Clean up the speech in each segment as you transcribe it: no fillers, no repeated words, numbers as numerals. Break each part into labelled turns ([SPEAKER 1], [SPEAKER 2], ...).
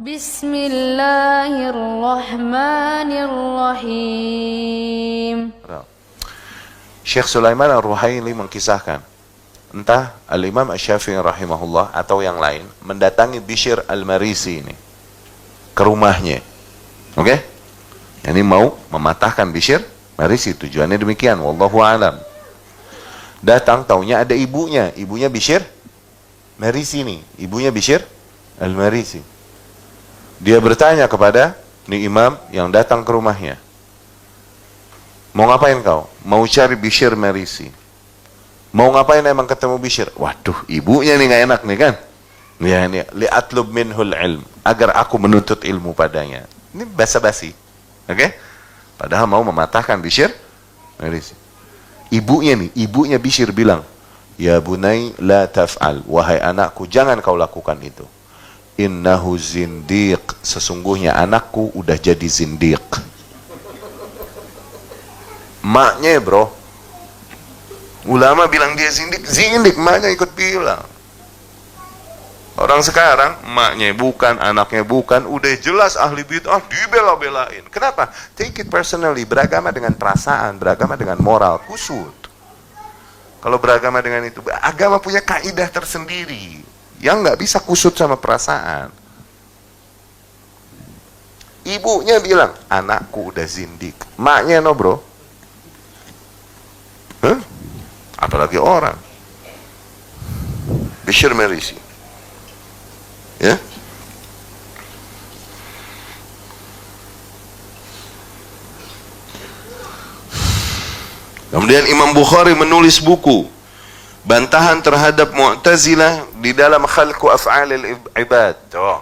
[SPEAKER 1] Bismillahirrahmanirrahim.
[SPEAKER 2] Syekh Sulaiman Ar-Ruhaili mengkisahkan, entah Al-Imam Asy-Syafi'i rahimahullah atau yang lain mendatangi Bishr Al-Marisi ini ke rumahnya. Oke? Ini mau mematahkan Bishr Marisi, tujuannya demikian, wallahu alam. Datang, taunya ada ibunya Bishr Marisi nih, ibunya Bishr Al-Marisi. Dia bertanya kepada nih imam yang datang ke rumahnya, mau ngapain kau? Mau cari Bishr Marisi. Mau ngapain emang ketemu Bishr? Waduh, ibunya nih nggak enak nih kan? Ya ini li'atlub minhul ilm, agar aku menuntut ilmu padanya. Ini basa-basi, oke? Padahal mau mematahkan Bishr Marisi. Ibunya Bishr bilang, ya bunai la taf'al, wahai anakku jangan kau lakukan itu. Innahu zindiq, sesungguhnya anakku udah jadi zindiq. Maknya bro, ulama bilang dia zindiq, maknya ikut bilang. Orang sekarang, maknya bukan, anaknya bukan, udah jelas ahli bid'ah, dibela-belain. Kenapa? Take it personally, beragama dengan perasaan, beragama dengan moral, kusut. Kalau beragama dengan itu, agama punya kaidah tersendiri, yang nggak bisa kusut sama perasaan. Ibunya bilang, anakku udah zindik. Maknya no bro. Apalagi orang. Bishr Marisi. Ya. Kemudian Imam Bukhari menulis buku bantahan terhadap Mu'tazilah di dalam khalqu af'alil ibad. Tuh.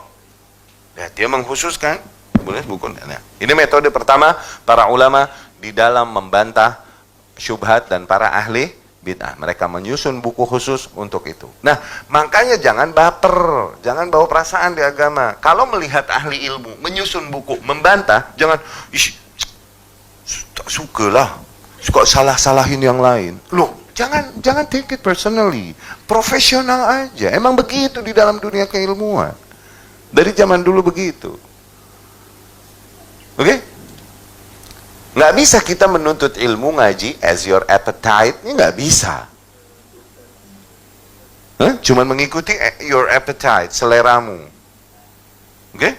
[SPEAKER 2] Ya, dia mengkhususkan boleh buku. Nah, ini metode pertama para ulama di dalam membantah syubhat dan para ahli bid'ah. Mereka menyusun buku khusus untuk itu. Nah, makanya jangan baper, jangan bawa perasaan di agama. Kalau melihat ahli ilmu menyusun buku membantah, jangan tak sukalah, suka salah-salahin yang lain. Loh, jangan take it personally. Profesional aja. Emang begitu di dalam dunia keilmuan. Dari zaman dulu begitu. Oke? Nggak bisa kita menuntut ilmu ngaji as your appetite. Ini nggak bisa. Cuman mengikuti your appetite, seleramu. Oke?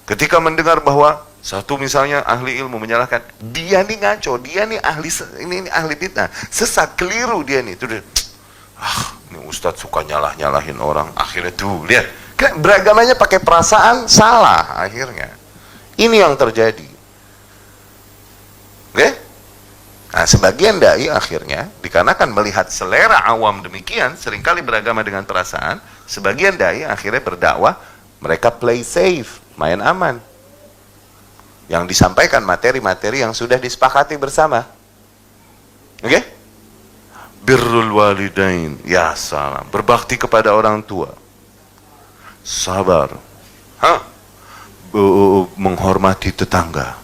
[SPEAKER 2] Ketika mendengar bahwa satu misalnya ahli ilmu menyalahkan, dia nih ngaco, dia nih ahli ini ahli bid'ah, sesat, keliru dia nih. Tuh, ini ustadz suka nyalahin orang. Akhirnya tuh lihat, beragamanya pakai perasaan, salah akhirnya. Ini yang terjadi. Oke? Nah, sebagian dai akhirnya dikarenakan melihat selera awam demikian, seringkali beragama dengan perasaan, sebagian dai akhirnya berdakwah, mereka play safe, main aman. Yang disampaikan materi-materi yang sudah disepakati bersama. Oke? Birrul walidain, ya salam, berbakti kepada orang tua. Sabar. Menghormati tetangga.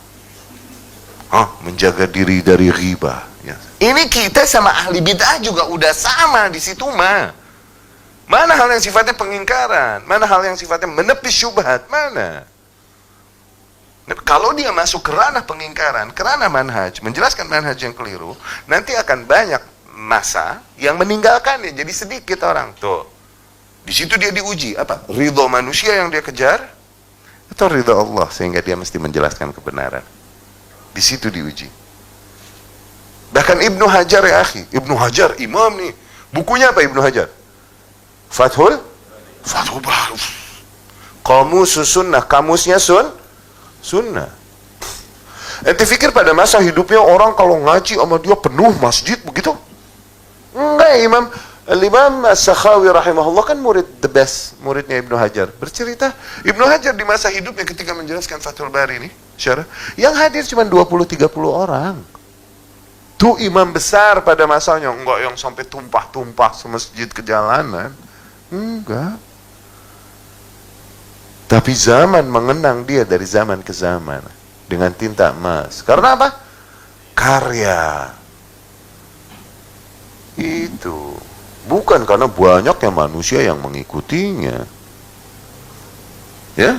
[SPEAKER 2] Menjaga diri dari ghibah. Ya. Ini kita sama ahli bid'ah juga udah sama di situ mah. Mana hal yang sifatnya pengingkaran? Mana hal yang sifatnya menepis syubhat? Mana? Kalau dia masuk ke ranah pengingkaran, ke ranah manhaj, menjelaskan manhaj yang keliru, nanti akan banyak masa yang meninggalkannya, jadi sedikit orang. Tuh. Di situ dia diuji, apa? Ridho manusia yang dia kejar, atau ridho Allah, sehingga dia mesti menjelaskan kebenaran. Di situ diuji. Bahkan Ibnu Hajar ya akhi, Ibnu Hajar imam nih, bukunya apa Ibnu Hajar? Fathul Bari. Qamus sunnah, kamusnya sunnah. Ente pikir pada masa hidupnya orang kalau ngaji sama dia penuh masjid begitu? Enggak, Imam As-Sakhawi rahimahullah kan the best muridnya Ibnu Hajar. Bercerita, Ibnu Hajar di masa hidupnya ketika menjelaskan Fathul Bari ini, syarah, yang hadir cuma 20-30 orang. Tuh imam besar pada masanya, enggak yang sampai tumpah-tumpah semasjid ke jalanan. Enggak. Tapi zaman mengenang dia dari zaman ke zaman dengan tinta emas. Karena apa? Karya. Itu. Bukan karena banyaknya manusia yang mengikutinya. Ya?